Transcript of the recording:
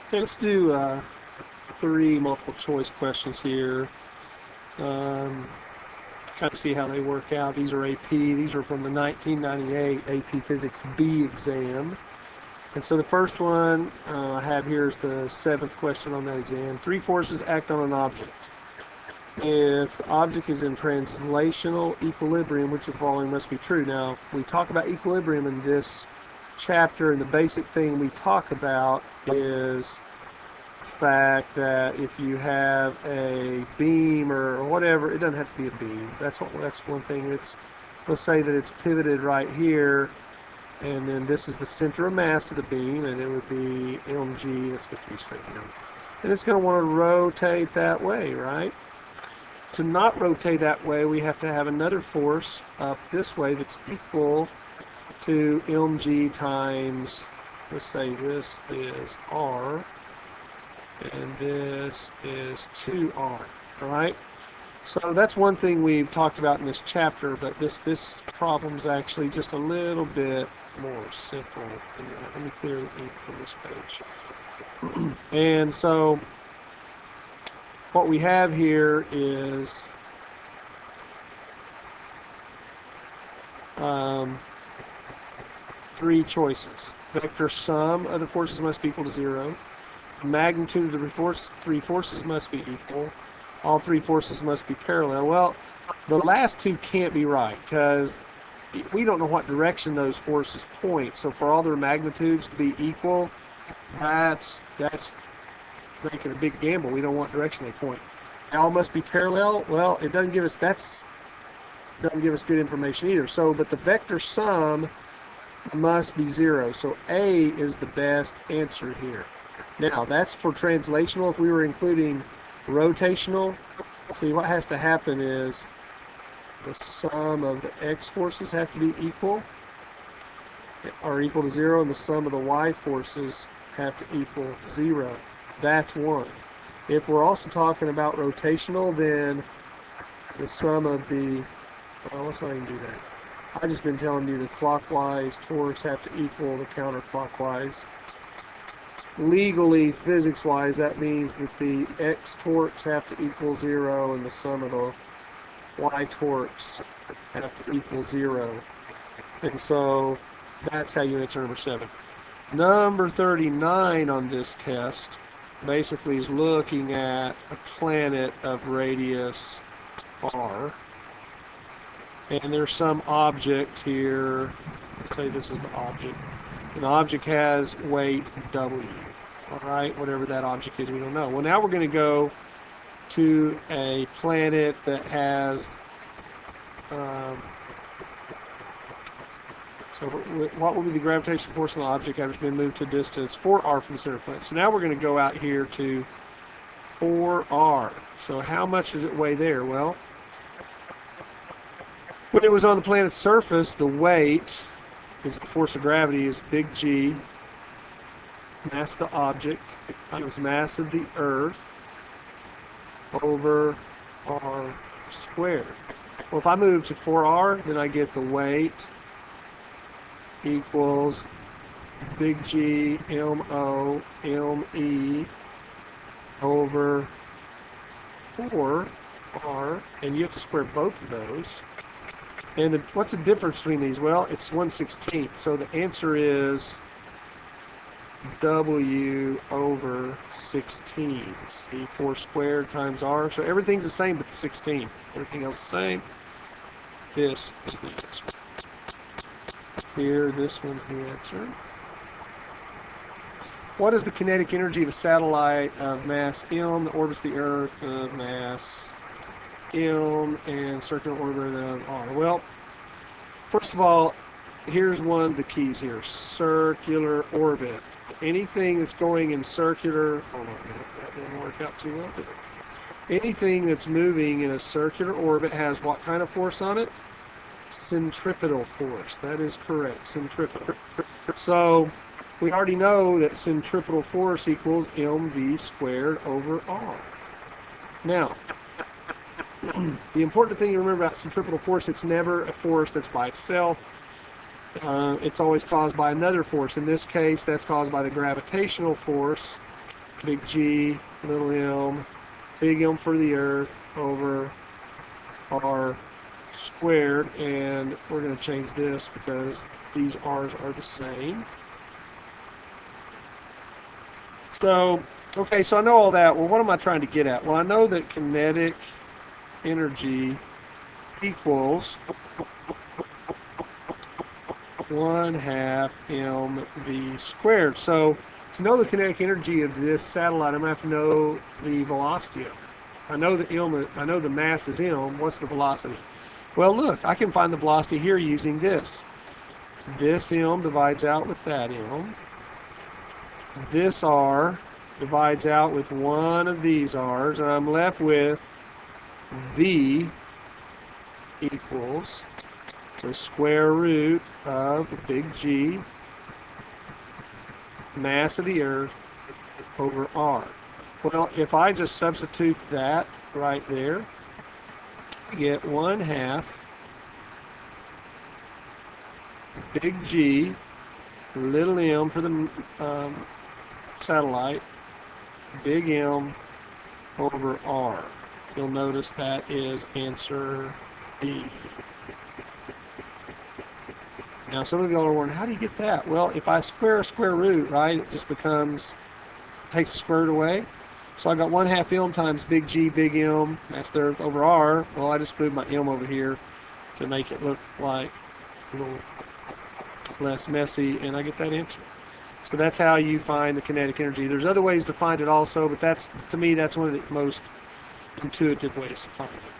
Okay, let's do 3 multiple choice questions here. Kind of see how they work out. These are AP. These are from the 1998 AP Physics B exam. And so the first one I have here is the 7th question on that exam. 3 forces act on an object. If the object is in translational equilibrium, which of the following must be true? Now, we talk about equilibrium in this chapter, and the basic thing we talk about is the fact that if you have a beam or whatever, it doesn't have to be a beam. That's one thing. Let's say that it's pivoted right here, and then this is the center of mass of the beam, and it would be mg. That's 50 straight down, and it's going to want to rotate that way, right? To not rotate that way, we have to have another force up this way that's equal to mg times, let's say this is r, and this is 2r, all right? So that's one thing we've talked about in this chapter, but this problem's actually just a little bit more simple than that. Let me clear the ink from this page. And so what we have here is three choices. Vector sum of the forces must be equal to 0. Magnitude of the three forces must be equal. All 3 forces must be parallel. Well, the last 2 can't be right because we don't know what direction those forces point. So for all their magnitudes to be equal, that's making a big gamble. We don't want direction they point. They all must be parallel. Well, it doesn't give us good information either. So, but the vector sum must be 0. So A is the best answer here. Now that's for translational. If we were including rotational, see what has to happen is the sum of the x forces have to be equal to 0, and the sum of the y forces have to equal 0. That's 1. If we're also talking about rotational, then the sum of the, well, let's not even do that. I've just been telling you the clockwise torques have to equal the counterclockwise. Legally, physics-wise, that means that the x torques have to equal 0 and the sum of the y torques have to equal 0. And so that's how you answer number 7. Number 39 on this test basically is looking at a planet of radius r. And there's some object here. Let's say this is the object. And the object has weight W. All right, whatever that object is, we don't know. Well, now we're going to go to a planet that has, so what will be the gravitational force on the object after it's been moved to a distance 4r from the center of the planet? So now we're going to go out here to 4r. So how much does it weigh there? Well, when it was on the planet's surface, the weight is the force of gravity is big G, mass of the object times mass of the Earth over r squared. Well, if I move to 4r, then I get the weight equals big G MO ME over 4r, and you have to square both of those. And what's the difference between these? Well, it's 1/16. So the answer is W over 16. See, 4 squared times R. So everything's the same but the 16. Everything else is the same. This is the answer. Here, this one's the answer. What is the kinetic energy of a satellite of mass M that orbits the Earth of mass M and circular orbit of R? Well, first of all, here's one of the keys here. Circular orbit. Anything that's going in circular, hold on a minute, that didn't work out too well, did it? Anything that's moving in a circular orbit has what kind of force on it? Centripetal force. That is correct, centripetal. So we already know that centripetal force equals mv squared over r. Now, the important thing to remember about centripetal force, it's never a force that's by itself. It's always caused by another force. In this case, that's caused by the gravitational force big G, little m, big M for the Earth over R squared, and we're going to change this because these R's are the same. So, okay, so I know all that. Well, what am I trying to get at? Well, I know that kinetic energy equals 1/2 mv squared. So, to know the kinetic energy of this satellite, I'm going to have to know the velocity of it. I know the mass is m. What's the velocity? Well, look, I can find the velocity here using this. This m divides out with that m. This r divides out with one of these r's, and I'm left with v equals the square root of the big G, mass of the Earth, over r. Well, if I just substitute that right there, I get 1/2 big G, little m for the satellite, big M over R. You'll notice that is answer B. Now some of you are wondering, how do you get that? Well, if I square a square root, right, it just takes the square root away. So I got 1/2 M times big G, big M, that's the Earth, over R. Well, I just moved my M over here to make it look like a little less messy, and I get that answer. So that's how you find the kinetic energy. There's other ways to find it also, but to me, that's one of the most intuitive ways to find it.